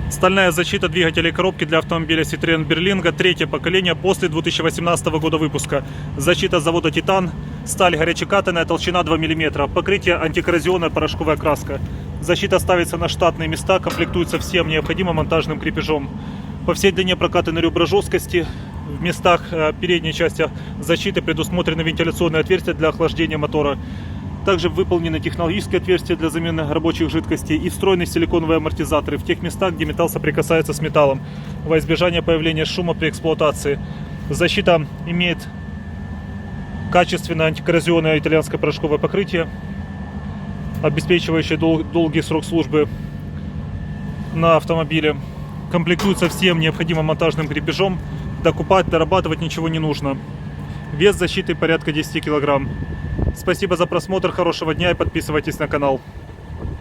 Стальная защита двигателей коробки для автомобиля Citroёn Berlingo, третье поколение после 2018 года выпуска. Защита завода Титан, сталь горячекатанная, толщина 2 мм, покрытие антикоррозионная порошковая краска. Защита ставится на штатные места, комплектуется всем необходимым монтажным крепежом. По всей длине прокатаны ребра жесткости. В местах передней части защиты предусмотрены вентиляционные отверстия для охлаждения мотора. Также выполнены технологические отверстия для замены рабочих жидкостей и встроенные силиконовые амортизаторы в тех местах, где металл соприкасается с металлом, во избежание появления шума при эксплуатации. Защита имеет качественное антикоррозионное итальянское порошковое покрытие, обеспечивающее долгий срок службы на автомобиле. Комплектуется всем необходимым монтажным крепежом. Докупать, дорабатывать ничего не нужно. Вес защиты порядка 10 кг. Спасибо за просмотр, хорошего дня и подписывайтесь на канал.